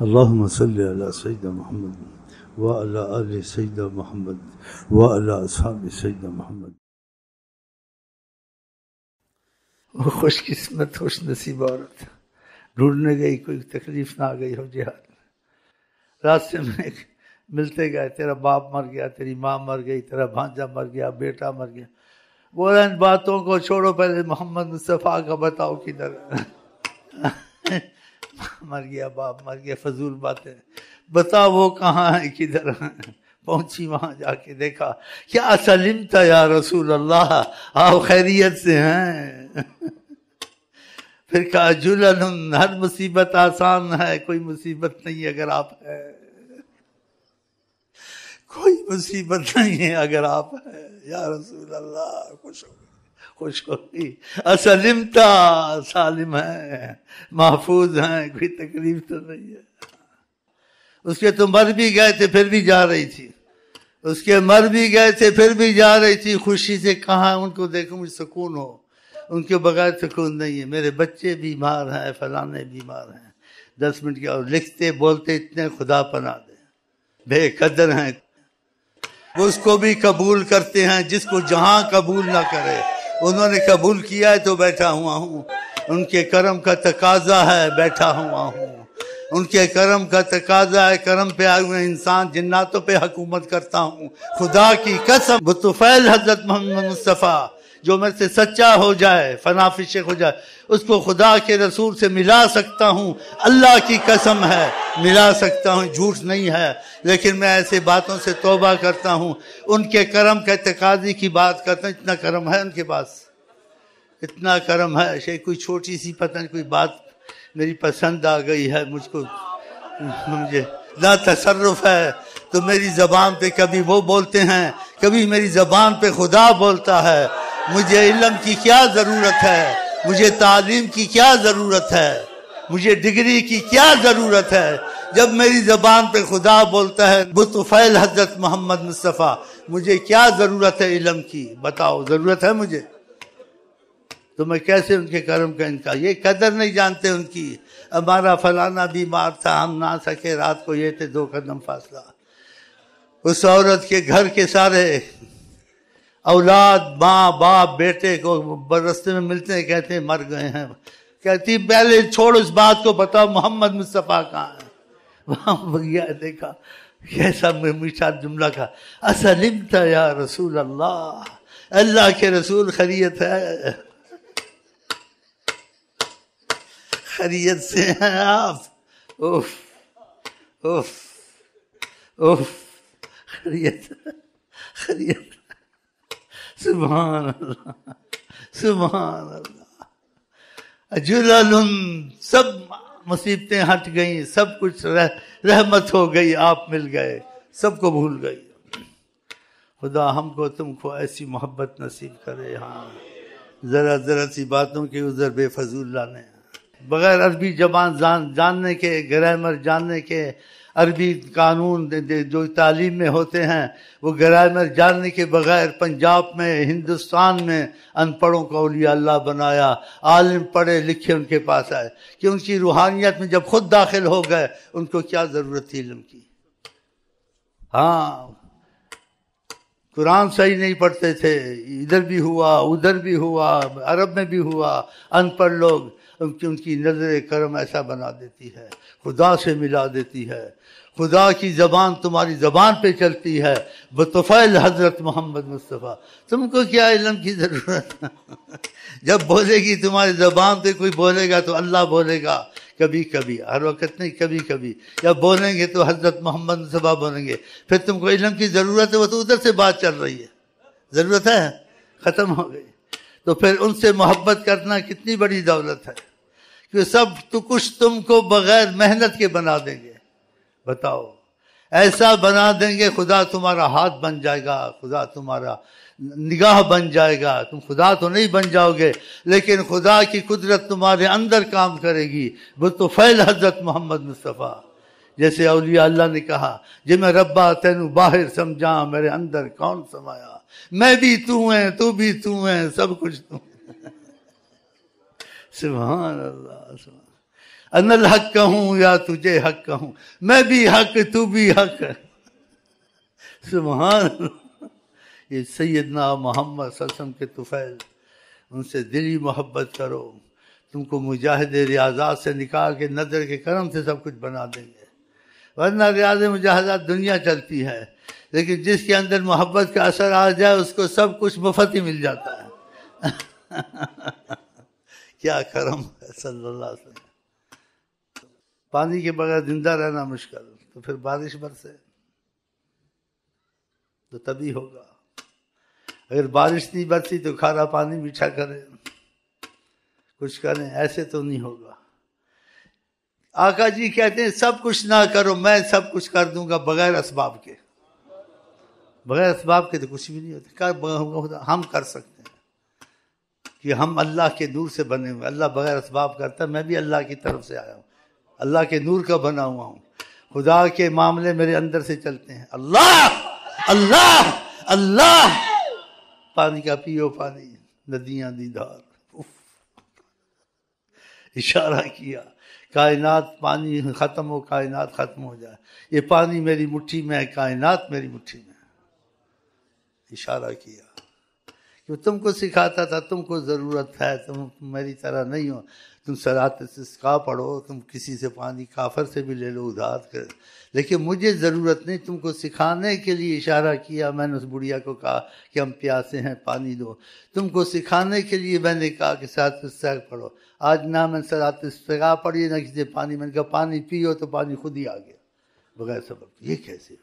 अल्लाहुम्मा सल्लि अला सय्यिदना मोहम्मद व अला आलि सय्यिदना मोहम्मद व अला असहाबि सय्यिदना मोहम्मद। वो खुशकिस्मत खुश नसीब औरत ढूंढने गई, कोई तकलीफ ना आ गई हो जिहाद में। रास्ते में मिलते गए, तेरा बाप मर गया, तेरी माँ मर गई, तेरा भांजा मर गया, बेटा मर गया। बोला इन बातों को छोड़ो, पहले मोहम्मद मुस्तफ़ा का बताओ किधर मर गया, बाप मर गया, फजूल बातें बताओ वो कहाँ है, किधर है। पहुंची वहां, जाके देखा, क्या सलिमता या रसूल अल्लाह, आप खैरियत से हैं। फिर कहा जुलन, हर मुसीबत आसान है, कोई मुसीबत नहीं अगर आप है, कोई मुसीबत नहीं है अगर आप है या रसूल अल्लाह। खुश हो गई, असलिमता, सालिम है, महफूज हैं, कोई तकलीफ तो नहीं है। उसके तो मर भी गए थे फिर भी जा रही थी, उसके मर भी गए थे फिर भी जा रही थी, खुशी से कहा उनको देखो मुझे सुकून हो, उनके बगैर सुकून नहीं है। मेरे बच्चे बीमार हैं, फलाने बीमार हैं, 10 मिनट के, और लिखते बोलते इतने खुदा पना दे, बेकदर हैं। वो उसको भी कबूल करते हैं जिसको जहां कबूल ना करे, उन्होंने कबूल किया है तो बैठा हुआ हूँ, उनके करम का तकाजा है बैठा हुआ हूँ, उनके करम का तकाजा है, करम पे आए हुए इंसान जिन्नातों पे हुकूमत करता हूँ। खुदा की कसम, बुतुफैल हजरत मोहम्मद मुस्तफ़ा जो मेरे से सच्चा हो जाए, फनाफिश हो जाए, उसको खुदा के रसूल से मिला सकता हूँ, अल्लाह की कसम है मिला सकता हूँ, झूठ नहीं है। लेकिन मैं ऐसे बातों से तौबा करता हूँ, उनके करम के तकाज़ी की बात करता हूँ। इतना करम है उनके पास, इतना करम है। शायद कोई छोटी सी पता नहीं कोई बात मेरी पसंद आ गई है, मुझको मुझे ना तसर्रुफ है तो मेरी ज़बान पे कभी वो बोलते हैं, कभी मेरी ज़बान पे खुदा बोलता है। मुझे इल्म की क्या ज़रूरत है, मुझे तालीम की क्या ज़रूरत है, मुझे डिग्री की क्या ज़रूरत है, जब मेरी ज़बान पे खुदा बोलता है बुतुफैल हजरत मोहम्मद मुस्तफ़ा, मुझे क्या ज़रूरत है इल्म की, बताओ ज़रूरत है मुझे? तो मैं कैसे उनके करम का इनकार, ये कदर नहीं जानते उनकी। हमारा फलाना बीमार था, हम ना सके, रात को ये थे 2 कदम फासला। उस औरत के घर के सारे औलाद, माँ बाप, बेटे को रास्ते में मिलते हैं, कहते हैं मर गए हैं। कहती पहले छोड़ उस बात को, बताओ मोहम्मद मुस्तफ़ा कहाँ है। वहां भैया देखा कैसा मीठा जुमला का, असलिमता या रसूल अल्लाह, अल्लाह के रसूल खैरियत है, खैरियत से हैं आप। उफ उफ उफ, खैरियत खैरियत, सुभान अल्लाह सुभान अल्लाह। जुलालुन, सब मुसीबतें हट गई, सब कुछ रहमत हो गई, आप मिल गए, सबको भूल गई। खुदा हमको तुमको ऐसी मोहब्बत नसीब करे। हाँ, जरा जरा सी बातों के उधर बेफजूल लाने, बगैर अरबी जबान जानने के, ग्रामर जानने के, अरबी कानून जो तालीम में होते हैं वो ग्रामर जानने के बगैर पंजाब में, हिंदुस्तान में अनपढ़ों को औलिया अल्लाह बनाया, आलिम पढ़े लिखे उनके पास आए कि उनकी रूहानियत में जब खुद दाखिल हो गए, उनको क्या ज़रूरत थी इल्म की। हाँ, कुरान सही नहीं पढ़ते थे, इधर भी हुआ उधर भी हुआ, अरब में भी हुआ, अनपढ़ लोग, उनकी नजर करम ऐसा बना देती है, खुदा से मिला देती है। खुदा की ज़बान तुम्हारी ज़बान पे चलती है, बतुफैल हजरत मोहम्मद मुस्तफ़ा। तुमको क्या इल्म की ज़रूरत है? जब बोलेगी तुम्हारी ज़बान पे कोई बोलेगा तो अल्लाह बोलेगा, कभी कभी, हर वक्त नहीं, कभी कभी। जब बोलेंगे तो हजरत मोहम्मद मुस्तफ़ा बोलेंगे। फिर तुमको इल्म की ज़रूरत है, वो तो उधर से बात चल रही है, ज़रूरत है ख़त्म हो गई। तो फिर उनसे मोहब्बत करना कितनी बड़ी दौलत है कि सब तो कुछ तुमको बगैर मेहनत के बना देंगे। बताओ, ऐसा बना देंगे, खुदा तुम्हारा हाथ बन जाएगा, खुदा तुम्हारा निगाह बन जाएगा। तुम खुदा तो नहीं बन जाओगे, लेकिन खुदा की कुदरत तुम्हारे अंदर काम करेगी। बुतुफैल हजरत मोहम्मद मुस्तफ़ा, जैसे औलिया अल्लाह ने कहा, जे मैं रब्बा तेनू बाहर समझा, मेरे अंदर कौन समाया, मैं भी तू है, तू भी तू है, सब कुछ तू। सुभान अल्लाह, सुभान। अनल हक कहूँ या तुझे हक कहूँ, मैं भी हक तू भी हक। सुभान अल्लाह। ये सैयदना मोहम्मद सल्लल्लाहु अलैहि वसल्लम के तुफैल, उनसे दिली मोहब्बत करो, तुमको मुजाहिद रियाजात से निकाल के नजर के करम से सब कुछ बना देंगे। वरना रियाज मुजाहिदात दुनिया चलती है, लेकिन जिसके अंदर मोहब्बत का असर आ जाए उसको सब कुछ मुफ्त ही मिल जाता है। क्या करम है सल्लल्लाहु अलैहि वसल्लम। पानी के बगैर जिंदा रहना मुश्किल, तो फिर बारिश बरसे तो तभी होगा। अगर बारिश नहीं बरसी तो खारा पानी मीठा करें, कुछ करें, ऐसे तो नहीं होगा। आका जी कहते हैं सब कुछ ना करो, मैं सब कुछ कर दूंगा बगैर असबाब के। बगैर असबाब के तो कुछ भी नहीं होता। हम कर सकते हैं कि हम अल्लाह के नूर से बने हुए। अल्लाह बगैर असबाब करता है, मैं भी अल्लाह की तरफ से आया हूँ, अल्लाह के नूर का बना हुआ हूँ। खुदा के मामले मेरे अंदर से चलते हैं। अल्लाह अल्लाह अल्लाह। पानी का पियो पानी, नदियां दी धार। इशारा किया कायनात पानी खत्म हो, कायनात खत्म हो जाए। ये पानी मेरी मुट्ठी में है, कायनात मेरी मुट्ठी में है। इशारा किया कि तुमको सिखाता था, तुमको जरूरत है, तुम मेरी तरह नहीं हो। तुम सरात इस्तिस्का पढ़ो, तुम किसी से पानी काफर से भी ले लो उधार कर, लेकिन मुझे ज़रूरत नहीं। तुमको सिखाने के लिए इशारा किया। मैंने उस बुढ़िया को कहा कि हम प्यासे हैं, पानी दो। तुमको सिखाने के लिए मैंने कहा कि सरात इस्तिस्का पढ़ो। आज ना मैं सरात इस्तिस्का पढ़ी ना किसी पानी, मैंने कहा पानी पियो तो पानी खुद ही आ गया बगैर सबब। ये कैसे?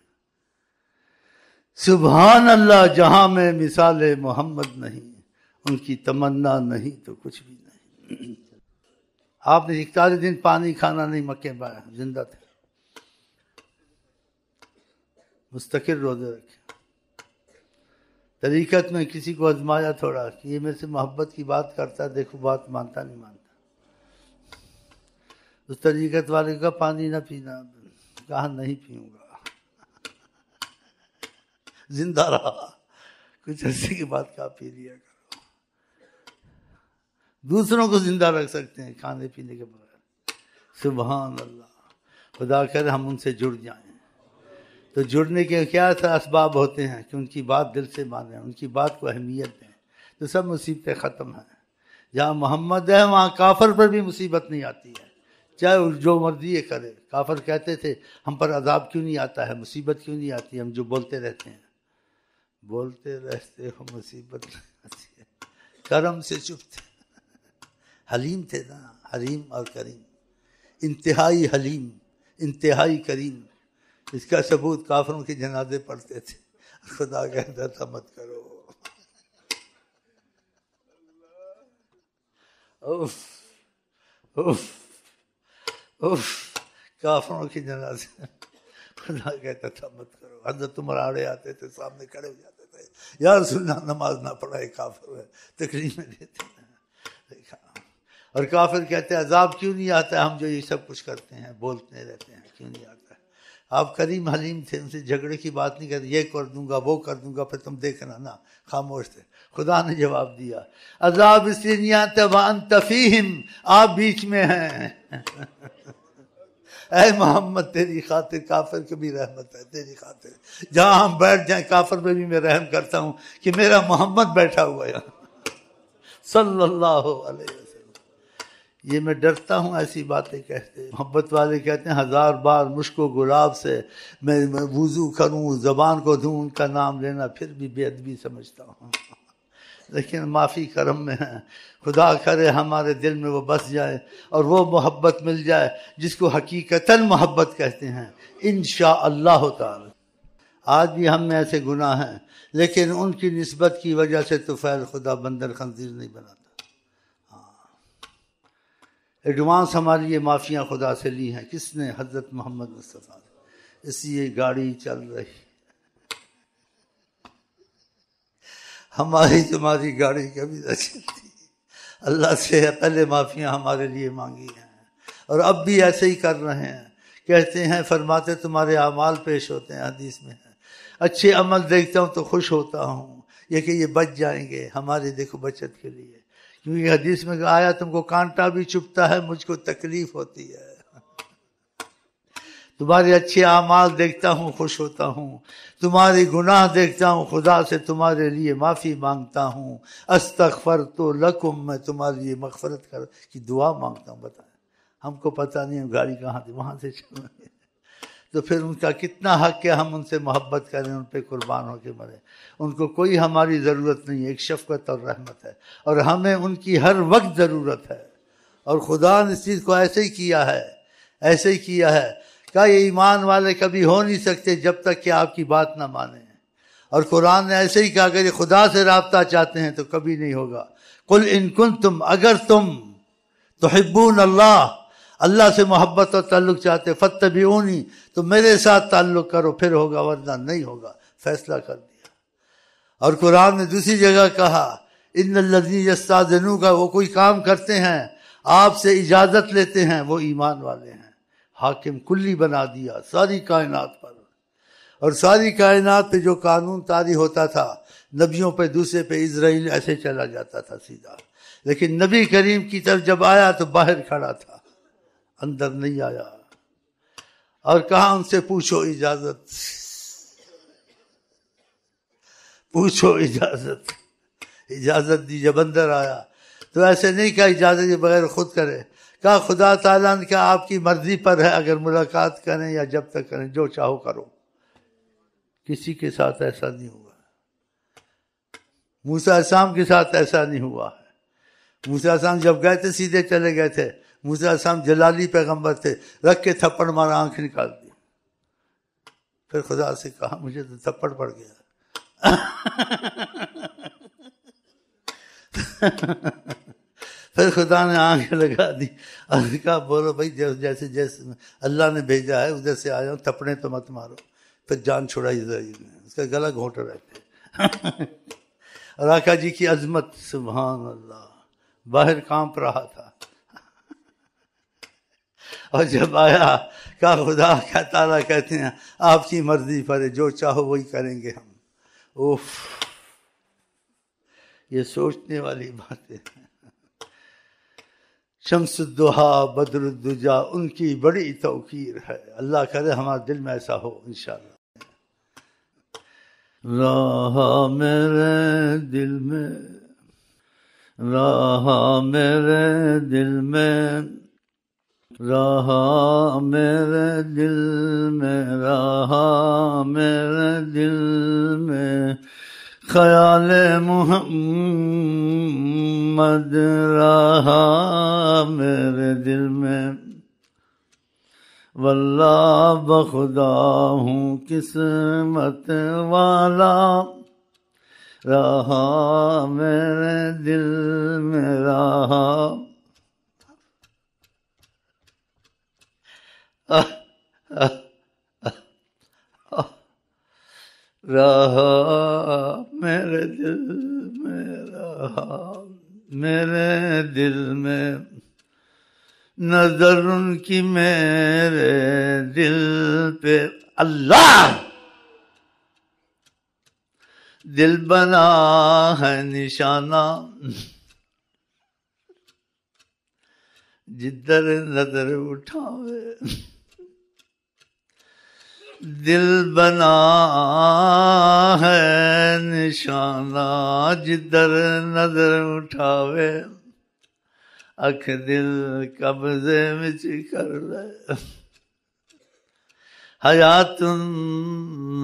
सुभान अल्लाह। जहाँ में मिसाल मोहम्मद नहीं, उनकी तमन्ना नहीं तो कुछ भी नहीं। आपने 41 दिन पानी खाना नहीं, मक्के में जिंदा थे, मुस्तकिल रोजे रखे। तरीकत में किसी को आजमाया थोड़ा कि ये मेरे से मोहब्बत की बात करता है, देखो बात मानता नहीं मानता। उस तरीकत वाले का पानी ना पीना, कहा नहीं पीऊंगा। जिंदा रहा, कुछ अर्से के बाद कहा पी लिया करो। दूसरों को जिंदा रख सकते हैं खाने पीने के बगैर। सुभान अल्लाह। खुदा करे हम उनसे जुड़ जाएं। तो जुड़ने के क्या असबाब होते हैं कि उनकी बात दिल से माने, उनकी बात को अहमियत दें, तो सब मुसीबतें ख़त्म हैं। जहाँ मोहम्मद है वहाँ काफर पर भी मुसीबत नहीं आती है, चाहे जो मर्जी ये करे। काफर कहते थे हम पर अजाब क्यों नहीं आता है, मुसीबत क्यों नहीं आती, हम जो बोलते रहते हैं। बोलते रहते हो मुसीबत नहीं आती है, करम से चुप थे। हलीम थे ना, हलीम और करीम, इंतहाई हलीम इंतहाई करीम। इसका सबूत काफरों के जनाजे पढ़ते थे, खुदा कहता था मत करो। उफ उफ उफ, काफरों के जनाजे खुदा कहता था मत करो। हजरत उमर आड़े आते थे, सामने खड़े हो जाते थे, यार सुन्ना नमाज ना पढ़ाए काफिर है, तकरीमें देते हैं। देखा, और काफिर कहते हैं अजाब क्यों नहीं आता है, हम जो ये सब कुछ करते हैं बोलते रहते हैं, क्यों नहीं आता है। आप करीम हलीम थे, उनसे झगड़े की बात नहीं करते, ये कर दूंगा वो कर दूंगा, फिर तुम देखना ना, खामोश थे। खुदा ने जवाब दिया अजाब इसलिए नहीं आता वान तफीहिम, आप बीच में हैं। ऐ मोहम्मद तेरी खातिर काफिर की भी रहमत है, तेरी खातिर जहाँ हम बैठ जाएं काफिर पे भी मैं रहम करता हूँ कि मेरा मोहम्मद बैठा हुआ है सल्लल्लाहु अलैहि वसल्लम। ये मैं डरता हूँ ऐसी बातें कहते। मोहब्बत वाले कहते हैं 1000 बार मुश्को गुलाब से मैं वुजू करूँ, ज़बान को दूँ, उनका नाम लेना फिर भी बेअदबी समझता हूँ। लेकिन माफ़ी करम में है, खुदा करे हमारे दिल में वो बस जाए और वो मोहब्बत मिल जाए जिसको हकीकतन मोहब्बत कहते हैं इंशाअल्लाह ताला। आज भी हम में ऐसे गुनाह हैं, लेकिन उनकी निस्बत की वजह से तो फैल खुदा बंदर खंजीर नहीं बनाता। एडवांस हमारी ये माफ़ियाँ खुदा से ली हैं किसने? हज़रत मोहम्मद मुस्तफ़ा। इसलिए गाड़ी चल रही, हमारी तुम्हारी गाड़ी कभी न चलती। अल्लाह से पहले माफ़ियाँ हमारे लिए मांगी हैं और अब भी ऐसे ही कर रहे हैं। कहते हैं फरमाते तुम्हारे अमाल पेश होते हैं, हदीस में है, अच्छे अमल देखता हूँ तो खुश होता हूँ, ये कि ये बच जाएंगे हमारे देखो बचत के लिए। क्योंकि हदीस में आया तुमको कांटा भी चुभता है, मुझको तकलीफ होती है। तुम्हारे अच्छे आमाल देखता हूँ, खुश होता हूँ, तुम्हारे गुनाह देखता हूँ, खुदा से तुम्हारे लिए माफ़ी मांगता हूँ। अस्तगफरतु लकुम, मैं तुम्हारे लिए मग़फ़िरत कर की दुआ मांगता हूँ। बताएं, हमको पता नहीं है गाड़ी कहाँ थी, वहाँ से चल रही है, तो फिर उनका कितना हक है हम उनसे मोहब्बत करें, उन पर कुर्बान होकर मरें। उनको कोई हमारी ज़रूरत नहीं है, एक शफ़क़त और रहमत है, और हमें उनकी हर वक्त ज़रूरत है। और खुदा ने इस चीज़ को ऐसे ही किया है, ऐसे ही किया है। क्या ये ईमान वाले कभी हो नहीं सकते जब तक कि आपकी बात ना माने। और कुरान ने ऐसे ही कहा, अगर ये खुदा से राब्ता चाहते हैं तो कभी नहीं होगा। कुल इन कुंतुम, अगर तुम तुहिब्बून अल्लाह, अल्लाह से मोहब्बत और ताल्लुक़ चाहते, फत्तबिऊनी, तो मेरे साथ ताल्लुक़ करो, फिर होगा, वरना नहीं होगा। फैसला कर दिया। और कुरान ने दूसरी जगह कहा, इन्नल्लज़ीना यस्ताज़िनूका, वो कोई काम करते हैं आपसे इजाज़त लेते हैं, वो ईमान वाले हैं। हाकिम कुल्ली बना दिया सारी कायनात पर, और सारी कायनात पे जो कानून तारी होता था, नबियों पे, दूसरे पे, इज़राइल ऐसे चला जाता था सीधा। लेकिन नबी करीम की तरफ जब आया तो बाहर खड़ा था, अंदर नहीं आया। और कहा उनसे पूछो इजाज़त, पूछो इजाज़त। इजाज़त दी, जब अंदर आया तो ऐसे नहीं कहा इजाज़त के बगैर खुद करे। कहा खुदा ताला ने कहा आपकी मर्जी पर है, अगर मुलाकात करें या जब तक करें, जो चाहो करो। किसी के साथ ऐसा नहीं हुआ। मूसा अलैहिस्सलाम के साथ ऐसा नहीं हुआ है। मूसा अलैहिस्सलाम जब गए थे सीधे चले गए थे। मूसा अलैहिस्सलाम जलाली पैगंबर थे, रख के थप्पड़ मारा, आंख निकाल दी। फिर खुदा से कहा मुझे तो थप्पड़ पड़ गया। फिर खुदा ने आंखें लगा दी और कहा बोलो भाई, जैसे जैसे अल्लाह ने भेजा है उधर से आया हूँ, थप्पड़े तो मत मारो। फिर जान छुड़ाई इज़राइल ने, उसका गला घोंट रहे थे। और आका जी की अजमत, सुभान अल्लाह, बाहर कांप रहा था। और जब आया कहा खुदा क्या ताला कहते हैं आपकी मर्जी पर है, जो चाहो वही करेंगे हम। उफ, ये सोचने वाली बातें हैं। शम्सुद्दुहा बदरुद्दुजा, उनकी बड़ी तौकीर है। अल्लाह करे हमारे दिल में ऐसा हो इंशाअल्लाह। रहा मेरे दिल में, रहा मेरे दिल में, रहा मेरे दिल में, रहा मेरे दिल में ख्याल मोहम्मद, रहा मेरे दिल में। वल्लाह बखुदा हूँ किस्मत वाला, रहा मेरे दिल में, रहा। रहा मेरे दिल में, रहा मेरे दिल में, नजर उनकी मेरे दिल पे। अल्लाह दिल बना है निशाना, जिधर नजर उठावे। दिल बना है निशाना, जिधर नजर उठावे। अख दिल कब्जे में कर ले। हयातुन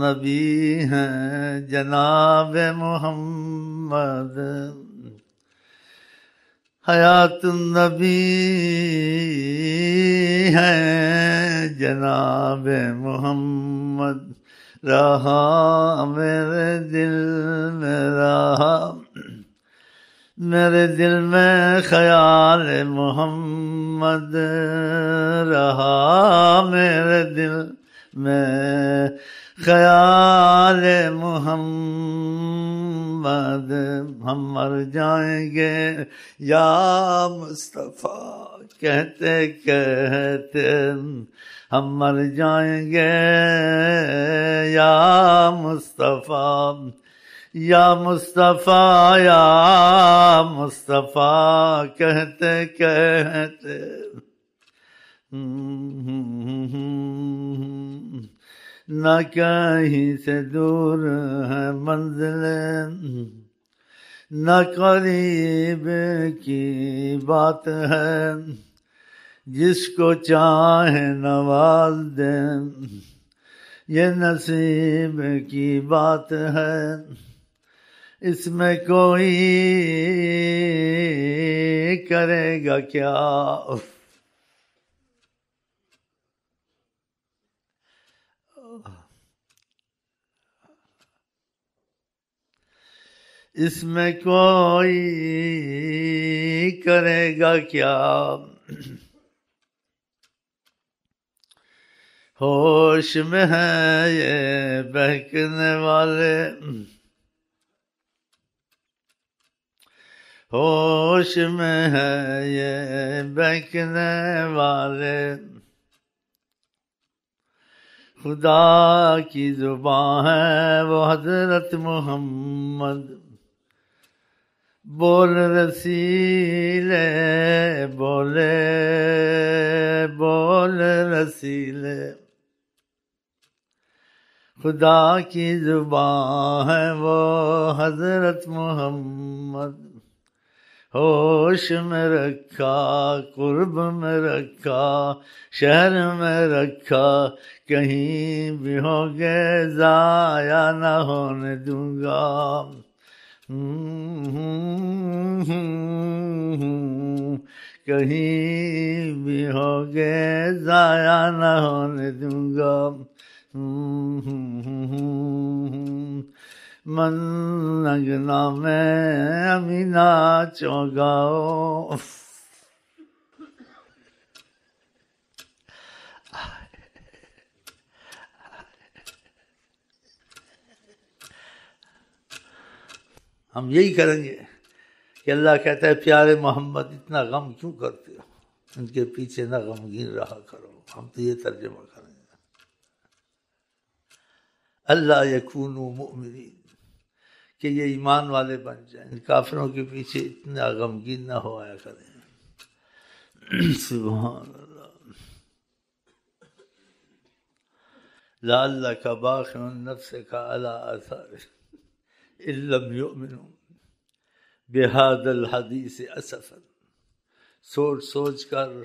नबी हैं जनाब मोहम्मद, हयातुन नबी हैं जनाब मोहम्मद। रहा मेरे दिल में, रहा मेरे दिल में ख्याल मोहम्मद, रहा मेरे दिल में ख्याल मोहम्मद। हम मर जाएंगे या मुस्तफ़ा कहते कहते, हम मर जाएंगे या मुस्तफ़ा, या मुस्तफ़ा या मुस्तफ़ा कहते कहते न कहीं से दूर है मंजिल, न करीब की बात है, जिसको चाहे नवाज दे, ये नसीब की बात है, इसमें कोई करेगा क्या। इसमें कोई करेगा क्या। होश में है ये बहकने वाले, होश में है ये बहकने वाले, खुदा की जुबान है वो हजरत मोहम्मद, बोल रसीले बोले बोल रसीले, खुदा की जुबान है वो हजरत मोहम्मद, होश में रखा कुर्ब में रखा शहर में रखा, कहीं भी होगे ज़ाया न होने दूंगा। कहीं भी होगे ज़ाया न होने दूंगा। मन नगना में अमीना चौगाओ। हम यही करेंगे कि अल्लाह कहता है प्यारे मोहम्मद इतना गम क्यों करते हो, इनके पीछे ना गमगीन रहा करो। हम तो ये तर्जुमा करेंगे, अल्लाह यकूनु मुमिनीन, कि ये ईमान वाले बन जाएं, इन काफिरों के पीछे इतना गमगीन ना हो आया करें। सुभान अल्लाह। लअल्लका बाखिउन नफ्सका अला आसारिहिम इल्लम युमिनू बिहादल हदीस असफन, सोच सोच कर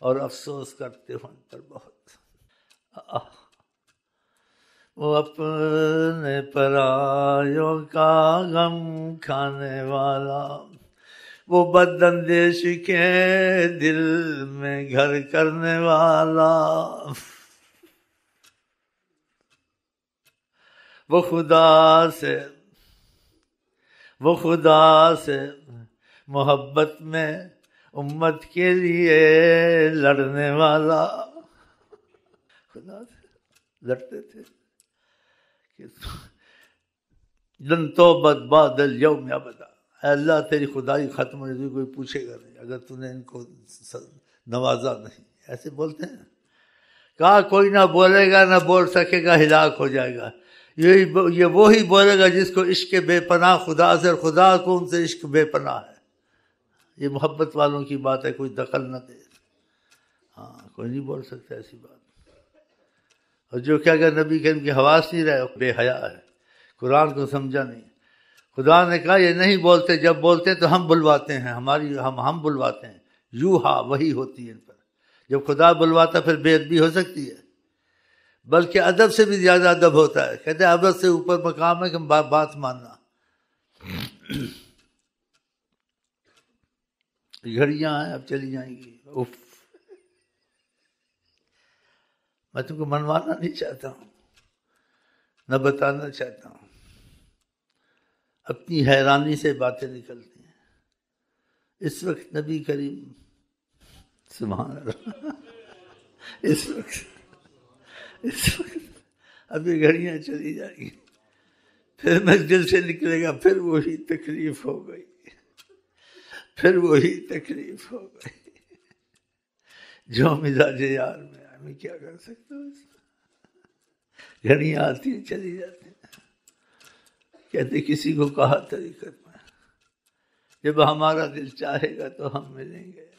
और अफसोस करते हो पर बहुत। वो अपने परायों का गम खाने वाला, वो बदअंदेश के दिल में घर करने वाला, वो खुदा से मोहब्बत में उम्मत के लिए लड़ने वाला, खुदा से लड़ते थे कि लन तौबत बादल यौम अबदा, अल्लाह तेरी खुदाई खत्म हो जाएगी, कोई पूछेगा नहीं अगर तूने इनको नवाजा नहीं। ऐसे बोलते हैं, कहा कोई ना बोलेगा ना बोल सकेगा, हिलाक हो जाएगा। ये वो ही बोलेगा जिसको इश्क बेपनाह खुदा से, और खुदा को उनसे इश्क बेपनाह है। ये मोहब्बत वालों की बात है, कोई दखल न दे। हाँ, कोई नहीं बोल सकता ऐसी बात। और जो क्या अगर नबी करीम की हवास नहीं रहे, बेहया है, कुरान को समझा नहीं। खुदा ने कहा ये नहीं बोलते, जब बोलते हैं तो हम बुलवाते हैं, हम बुलवाते हैं। यूहा वही होती है इन पर। जब खुदा बुलवाता फिर बेअदबी हो सकती है, बल्कि अदब से भी ज्यादा अदब होता है। कहते हैं अदब से ऊपर मकाम है कि बात मानना। घड़ियां हैं, अब चली जाएंगी। उफ, मैं तुमको मनवाना नहीं चाहता हूं, न बताना चाहता हूं, अपनी हैरानी से बातें निकलती हैं। इस वक्त नबी करीम सुभान अल्लाह, इस वक्त अब ये घड़ियां चली जाएंगी, फिर मस्जिद से निकलेगा, फिर वही तकलीफ हो गई, फिर वही तकलीफ हो गई। जो मिजाज यार में, मैं क्या कर सकता हूँ। घड़ियां आती चली जाती, कहते किसी को कहा तरीकत में, जब हमारा दिल चाहेगा तो हम मिलेंगे।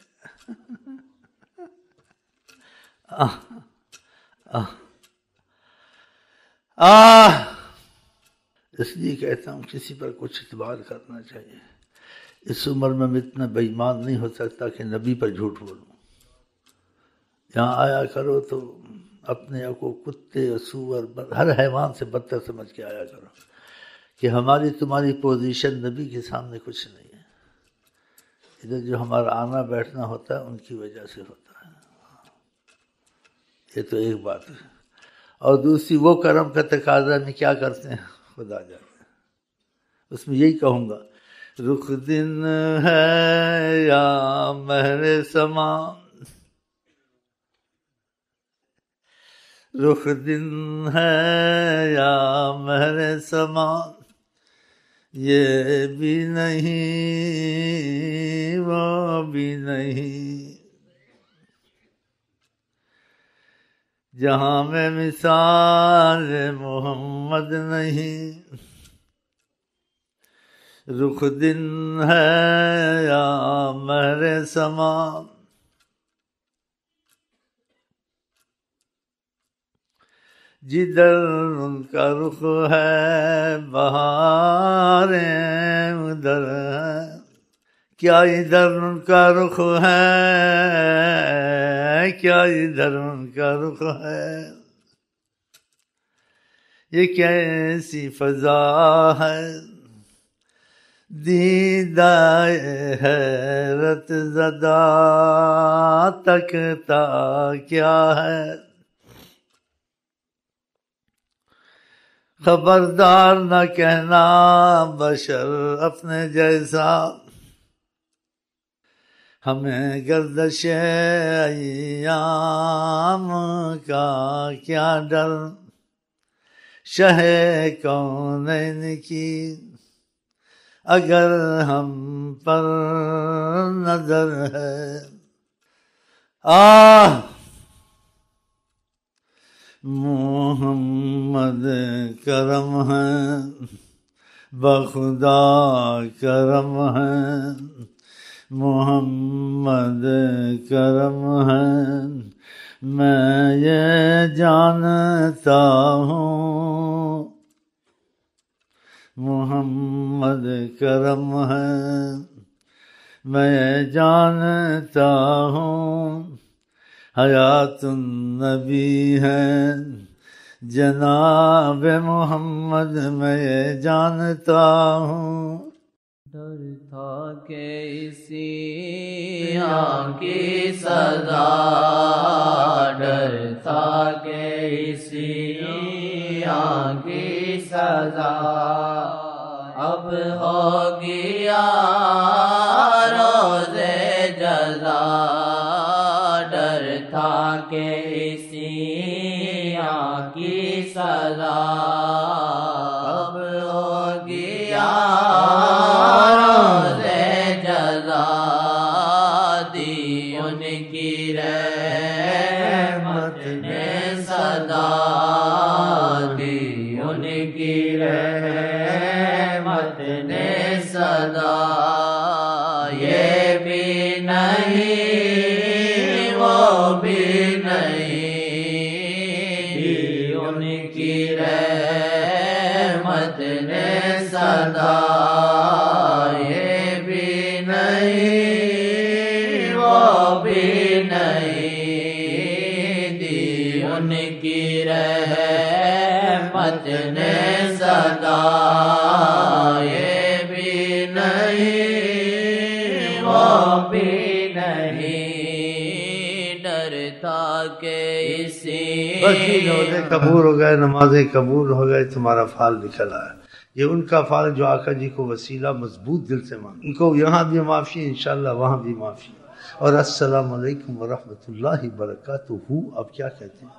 इसलिए कहता हूँ किसी पर कुछ इतबार करना चाहिए। इस उम्र में मैं इतना बेईमान नहीं हो सकता कि नबी पर झूठ बोलूँ। यहाँ आया करो तो अपने आप को कुत्ते और सूअर हर हैवान से बदतर समझ के आया करो कि हमारी तुम्हारी पोजीशन नबी के सामने कुछ नहीं है। इधर जो हमारा आना बैठना होता है उनकी वजह से होता है। ये तो एक बात है। और दूसरी वो कर्म का तकाजा में क्या करते हैं खुदा जाने, उसमें यही कहूँगा, रुख दिन है या महरे समा, रुख दिन है या महरे समा, ये भी नहीं वो भी नहीं, जहाँ में मिसाल मोहम्मद नहीं। रुख दिन है या महरे समा, जिधर उनका रुख है बहारें उधर है। क्या इधर उनका रुख है, क्या इधर उनका रुख है, ये कैसी फजा है, दीदाए हैरत ज़दा तकता क्या है। खबरदार न कहना बशर अपने जैसा, हमें गर्दश अय्याम का क्या डर, शहे कौनैन की अगर हम पर नजर है। मोहम्मद करम है, बखुदा करम है, मोहम्मद करम है, मैं ये जानता हूँ। मोहम्मद करम है, मैं जानता हूँ। हयातुन नबी है जनाब मोहम्मद, मैं ये जानता हूँ। डर था के इसी की सदा, डर था के इसी की सजा, अब हो गया रोज़े जज़ा। डर था के इसी की सजा, अब हो गया रोज़े जज़ा। दी उनकी रहमत ने सदा, दी उनकी रहमत ने सदा। ये भी नहीं वो भी नहीं, दी उनकी रहमत ने सदा। ये भी नहीं वो भी नहीं, दी उनकी रहमत ने सदा। ये भी नहीं वो भी नहीं, डरता के इसी। बस ये रोज़े कबूल हो गए, नमाजें कबूल हो गए, तुम्हारा फाल निकल आया। ये उनका फाल जो आका जी को वसीला मजबूत दिल से मांग, उनको यहाँ भी माफ़ी इंशाअल्लाह, वहाँ भी माफ़ी। और अस्सलामु अलैकुम व रहमतुल्लाहि व बरकातुहू। अब क्या कहते हैं?